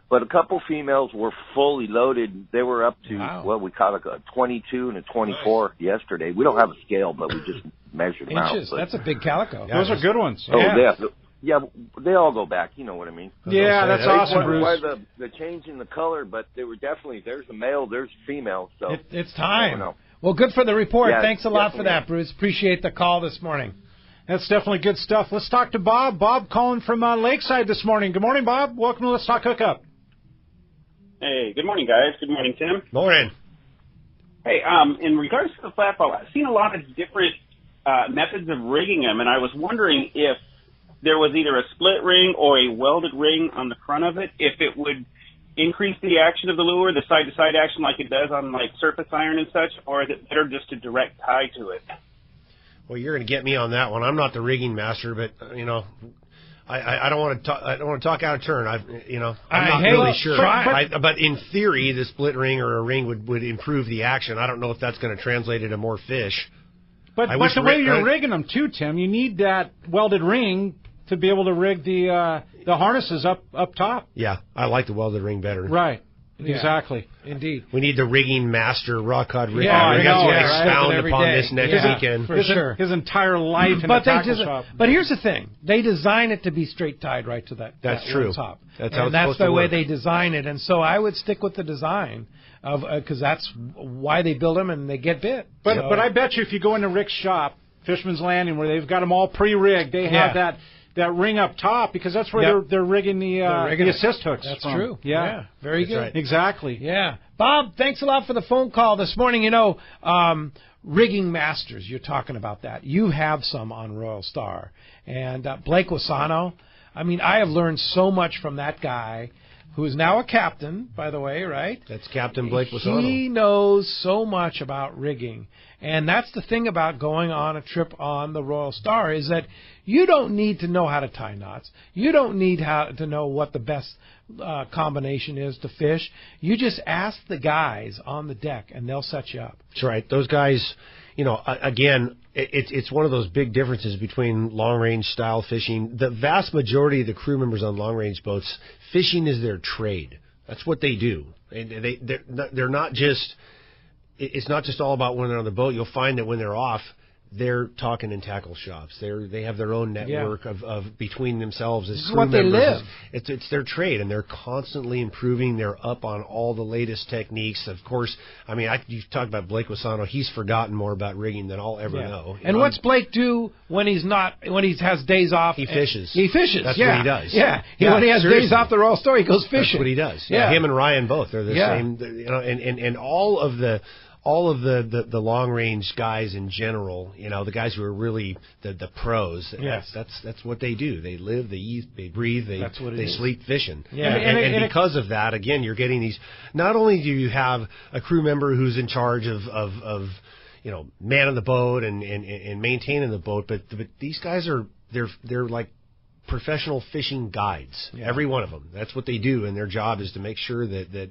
but a couple females were fully loaded. They were up to what we caught a 22 and a 24 yesterday. We don't have a scale, but we just measured them
Inches.
out.
That's a big calico.
Those are good ones.
Oh,
yeah.
Yeah, they all go back. You know what I mean?
Yeah, that's awesome, Bruce.
Why the change in the color, but they were definitely, there's a male, there's a female. So
it's time. Well, good for the report.
Yeah,
Thanks a lot for that, Bruce. Appreciate the call this morning.
That's definitely good stuff. Let's talk to Bob. Bob calling from Lakeside this morning. Good morning, Bob. Welcome to Let's Talk Hookup.
Hey, good morning, guys. Good morning, Tim.
Morning.
Hey, in regards to the flat bow, I've seen a lot of different methods of rigging them, and I was wondering if there was either a split ring or a welded ring on the front of it, if it would increase the action of the lure, the side-to-side action like it does on like surface iron and such, or is it better just to direct tie to it?
Well, you're going to get me on that one. I'm not the rigging master, but I don't want to talk. I don't want to talk out of turn. I'm not really sure. But in theory, the split ring or a ring would improve the action. I don't know if that's going to translate into more fish.
But the way you're rigging them too, Tim, you need that welded ring to be able to rig the harnesses up top.
Yeah, I like the welded ring better.
Right. Yeah. Exactly.
Indeed.
We need the rigging master, raw cod rigging.
Yeah,
we got to expound upon this next weekend.
For sure.
His entire life in the tackle shop.
But here's the thing. They design it to be straight tied right to that
true.
top.
That's how
that's the way they design it. And so I would stick with the design of because that's why they build them and they get bit.
But I bet you if you go into Rick's shop, Fisherman's Landing, where they've got them all pre-rigged, they have that ring up top because that's where they're rigging the assist hooks.
That's
from.
true. Yeah. Very good.
Right. Exactly.
Yeah. Bob, thanks a lot for the phone call this morning. Rigging masters, you're talking about that. You have some on Royal Star. And Blake Wasano, I have learned so much from that guy, who is now a captain, by the way, right?
That's Captain Blake Wasano.
He knows so much about rigging. And that's the thing about going on a trip on the Royal Star is that you don't need to know how to tie knots. You don't need to know what the best combination is to fish. You just ask the guys on the deck, and they'll set you up.
That's right. Those guys, again, it's one of those big differences between long-range style fishing. The vast majority of the crew members on long-range boats, fishing is their trade. That's what they do. And they're not just... It's not just all about when they're on the boat. You'll find that when they're off, they're talking in tackle shops. They have their own network of between themselves as crew members.
They live.
It's their trade, and they're constantly improving. They're up on all the latest techniques. Of course, you talk about Blake Wasano. He's forgotten more about rigging than I'll ever know.
And what's Blake do when he has days off?
He fishes.
He fishes.
That's what he does.
Yeah. When he has days off the Royal Star, he goes fishing.
That's what he does. Yeah. Him and Ryan both are the same. And all of the long range guys in general, the guys who are really the pros.
Yes.
That's what they do. They live, they eat, they breathe, they sleep fishing.
Yeah.
And because of that, again, you're getting these. Not only do you have a crew member who's in charge of manning the boat and maintaining the boat, but these guys they're like professional fishing guides. Yeah. Every one of them. That's what they do, and their job is to make sure that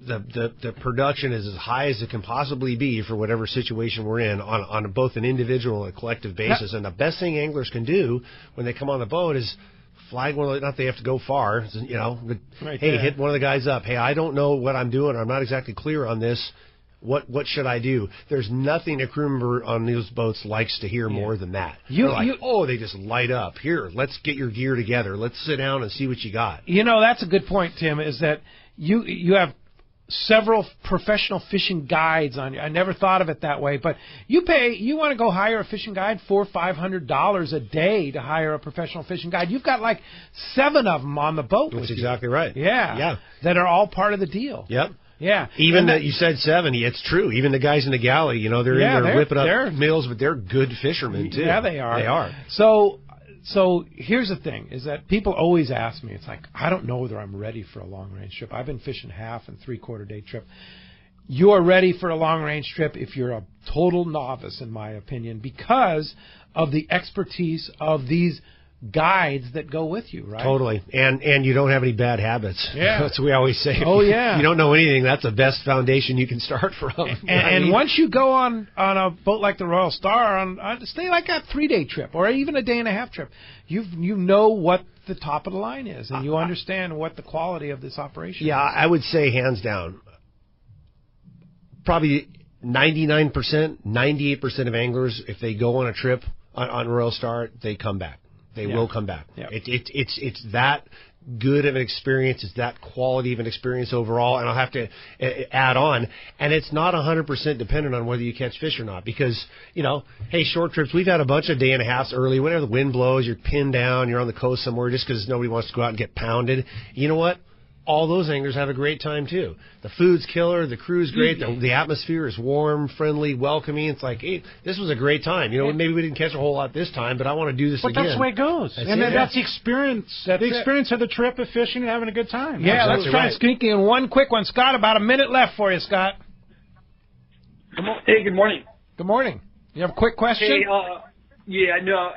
the production is as high as it can possibly be for whatever situation we're in on both an individual and a collective basis. And the best thing anglers can do when they come on the boat is flag one of the, not they have to go far, hit one of the guys up. Hey, I don't know what I'm doing. I'm not exactly clear on this. What should I do? There's nothing a crew member on these boats likes to hear more than that. They just light up. Here, let's get your gear together. Let's sit down and see what you got.
That's a good point, Tim, is that you have several professional fishing guides on you. I never thought of it that way, but you want to go hire a fishing guide, $400 or $500 a day to hire a professional fishing guide. You've got like 7 of them on the boat.
That's exactly right.
Yeah. That are all part of the deal.
Yep.
Yeah.
Even that you said 70, it's true. Even the guys in the galley, they're whipping up mills, but they're good fishermen too.
Yeah, they are.
They are.
So here's the thing, is that people always ask me, it's like, I don't know whether I'm ready for a long-range trip. I've been fishing half and three-quarter day trip. you are ready for a long-range trip if you're a total novice, in my opinion, because of the expertise of these guides that go with you, right?
Totally. And you don't have any bad habits.
Yeah.
That's what we always say.
Oh, yeah.
You don't know anything, that's the best foundation you can start from.
And once you go on a boat like the Royal Star, on say like a 3-day trip or even a day-and-a-half trip, you know what the top of the line is, and you understand what the quality of this operation is.
Yeah, I would say hands down, probably 99%, 98% of anglers, if they go on a trip on Royal Star, they come back. They will come back.
Yeah.
It's that good of an experience. It's that quality of an experience overall. And I'll have to add on, and it's not 100% dependent on whether you catch fish or not. Because, hey, short trips, we've had a bunch of day-and-a-halves early. Whenever the wind blows, you're pinned down, you're on the coast somewhere just because nobody wants to go out and get pounded. You know what? All those anglers have a great time, too. The food's killer. The crew's great. The atmosphere is warm, friendly, welcoming. It's like, hey, this was a great time. Maybe we didn't catch a whole lot this time, but I want to do this again.
But that's the way it goes. That's the experience.
That's
the experience of the trip of fishing and having a good time.
Yeah, let's try sneaking in one quick one. Scott, about a minute left for you, Scott.
Hey, good morning.
Good morning. You have a quick question?
Hey,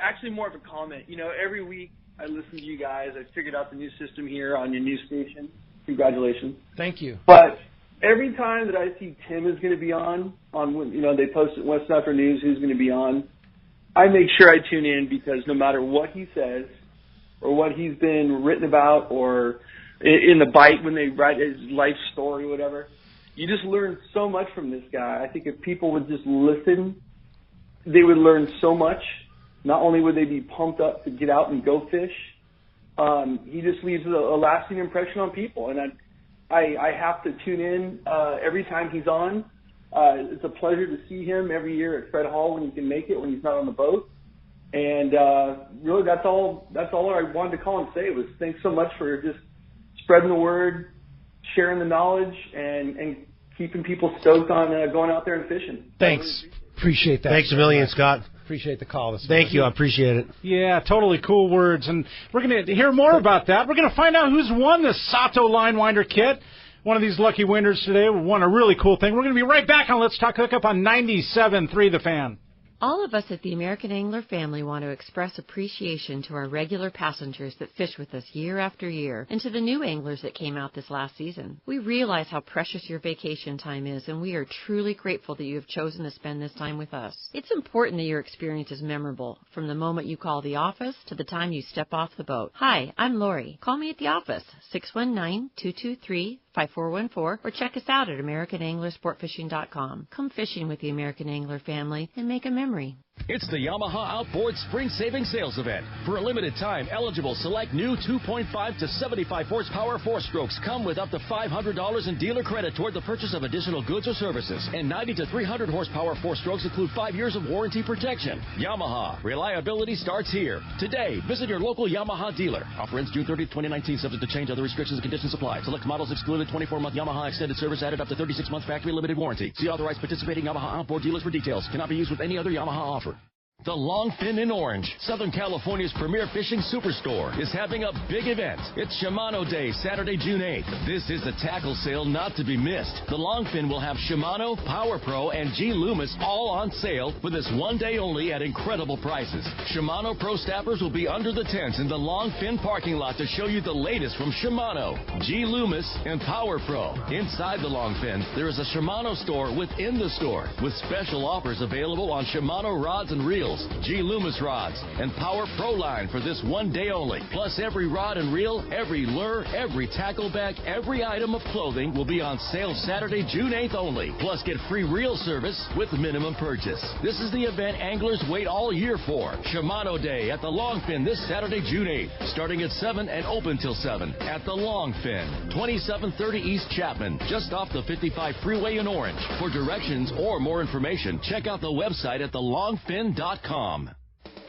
actually more of a comment. Every week I listen to you guys. I figured out the new system here on your new station. Congratulations.
Thank you.
But every time that I see Tim is going to be on when they post at West After News who's going to be on, I make sure I tune in because no matter what he says or what he's been written about or in the Bite when they write his life story or whatever, you just learn so much from this guy. I think if people would just listen, they would learn so much. Not only would they be pumped up to get out and go fish, he just leaves a lasting impression on people. And I have to tune in every time he's on. It's a pleasure to see him every year at Fred Hall when he can make it, when he's not on the boat. And really, that's all I wanted to call and say was thanks so much for just spreading the word, sharing the knowledge, and keeping people stoked on going out there and fishing.
Thanks. Appreciate that.
Thanks a million, Scott.
Appreciate the call this morning.
Thank you. I appreciate it.
Yeah, totally cool words. And we're going to hear more about that. We're going to find out who's won the Sato Line Winder kit. One of these lucky winners today won a really cool thing. We're going to be right back on Let's Talk Hookup on 97.3 The Fan.
All of us at the American Angler family want to express appreciation to our regular passengers that fish with us year after year and to the new anglers that came out this last season. We realize how precious your vacation time is, and we are truly grateful that you have chosen to spend this time with us. It's important that your experience is memorable, from the moment you call the office to the time you step off the boat. Hi, I'm Lori. Call me at the office, 619-223-5414, or check us out at AmericanAnglerSportFishing.com. Come fishing with the American Angler family and make a memory.
It's the Yamaha Outboard Spring Saving Sales Event. For a limited time, eligible select new 2.5 to 75 horsepower 4-strokes come with up to $500 in dealer credit toward the purchase of additional goods or services. And 90 to 300 horsepower 4-strokes include 5 years of warranty protection. Yamaha. Reliability starts here. Today, visit your local Yamaha dealer. Offer ends June 30, 2019, subject to change. Other restrictions and conditions apply. Select models excluded. 24-month Yamaha extended service added up to 36-month factory limited warranty. See authorized participating Yamaha outboard dealers for details. Cannot be used with any other Yamaha offer. The Longfin in Orange, Southern California's premier fishing superstore, is having a big event. It's Shimano Day, Saturday, June 8th. This is the tackle sale not to be missed. The Longfin will have Shimano, Power Pro, and G Loomis all on sale for this one day only at incredible prices. Shimano Pro staffers will be under the tents in the Longfin parking lot to show you the latest from Shimano, G Loomis, and Power Pro. Inside the Longfin, there is a Shimano store within the store with special offers available on Shimano rods and reels, G Loomis rods, and Power Pro line for this one day only. Plus, every rod and reel, every lure, every tackle bag, every item of clothing will be on sale Saturday, June 8th only. Plus, get free reel service with minimum purchase. This is the event anglers wait all year for. Shimano Day at the Longfin this Saturday, June 8th, starting at 7 and open till 7 at the Longfin, 2730 East Chapman, just off the 55 freeway in Orange. For directions or more information, check out the website at thelongfin.com.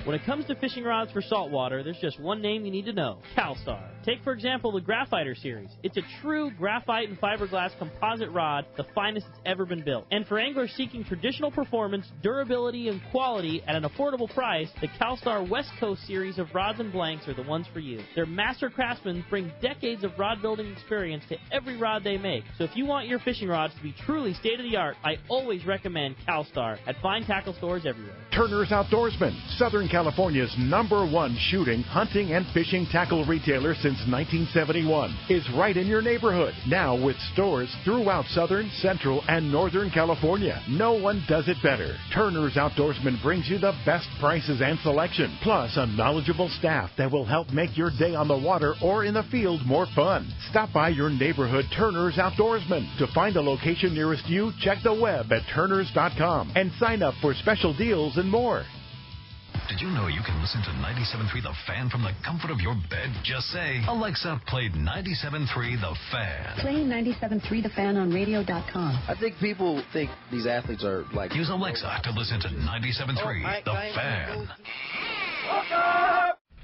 When it comes to fishing rods for saltwater, there's just one name you need to know: CalStar.
Take, for example, the Graphiter series. It's a true graphite and fiberglass composite rod, the finest it's ever been built. And for anglers seeking traditional performance, durability, and quality at an affordable price, the CalStar West Coast series of rods and blanks are the ones for you. Their master craftsmen bring decades of rod building experience to every rod they make. So if you want your fishing rods to be truly state-of-the-art, I always recommend CalStar at fine tackle stores everywhere.
Turner's Outdoorsman, Southern California's #1 shooting, hunting, and fishing tackle retailer since 1971, is right in your neighborhood. Now with stores throughout Southern, Central, and Northern California. No one does it better. Turner's Outdoorsman brings you the best prices and selection, plus a knowledgeable staff that will help make your day on the water or in the field more fun. Stop by your neighborhood Turner's Outdoorsman. To find a location nearest you, check the web at turners.com and sign up for special deals and more.
Did you know you can listen to 97.3 The Fan from the comfort of your bed? Just say, Alexa, play 97.3 The Fan.
Play 97.3 The Fan on radio.com.
I think people think these athletes are like...
Use Alexa to listen to 97.3 The Fan.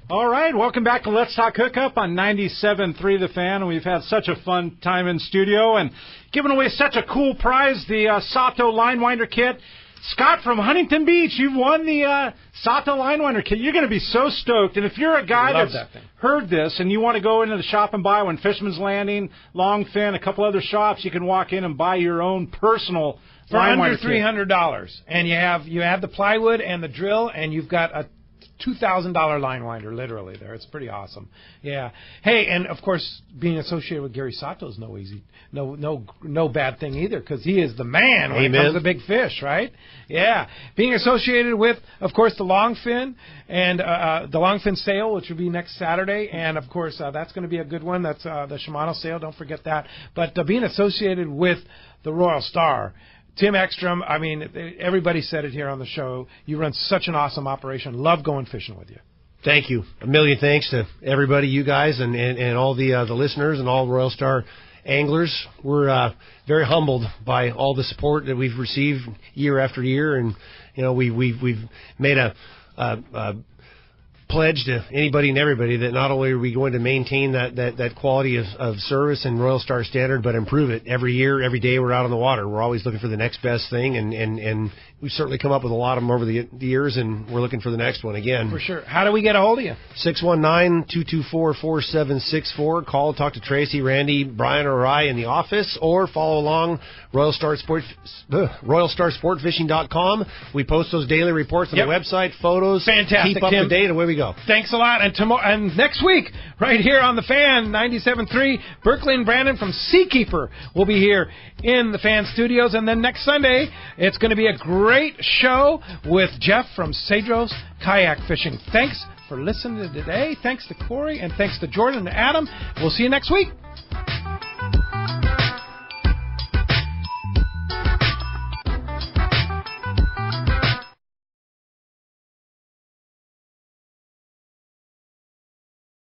All right, welcome back to Let's Talk Hookup on 97.3 The Fan. We've had such a fun time in studio and giving away such a cool prize, the Sato Line Winder Kit. Scott from Huntington Beach, you've won the Sato Line Winder Kit. You're going to be so stoked. And if you're a guy that's heard this and you want to go into the shop and buy one, Fisherman's Landing, Longfin, a couple other shops, you can walk in and buy your own personal
for
line
under
winder kit.
$300. And you have the plywood and the drill, and you've got a $2,000 line winder, literally, there. It's pretty awesome. Yeah. Hey, and of course, being associated with Gary Sato is no bad thing either, because he is the man when it comes to big fish, right? Yeah. Being associated with, of course, the Longfin and the Longfin sale, which will be next Saturday, and of course, that's going to be a good one. That's the Shimano sale. Don't forget that. But being associated with the Royal Star. Tim Ekstrom, I mean, everybody said it here on the show. You run such an awesome operation. Love going fishing with you.
Thank you. A million thanks to everybody, you guys, and all the listeners and all Royal Star anglers. We're very humbled by all the support that we've received year after year, and you know we've made a pledge to anybody and everybody that not only are we going to maintain that quality of service and Royal Star standard, but improve it every year, every day we're out on the water. We're always looking for the next best thing, and we've certainly come up with a lot of them over the years, and we're looking for the next one again.
For sure. How do we get a hold of you?
619-224-4764. Call, talk to Tracy, Randy, Brian, or I in the office, or follow along RoyalStarSportFishing.com. We post those daily reports on the website, photos.
Fantastic.
Keep up to date, and away we go.
Thanks a lot. And tomorrow and next week, right here on the Fan 97.3, Berkeley and Brandon from Seakeeper will be here in the Fan studios. And then next Sunday, it's going to be a great show with Jeff from Cedros Kayak Fishing. Thanks for listening today. Thanks to Corey, and thanks to Jordan and Adam. We'll see you next week.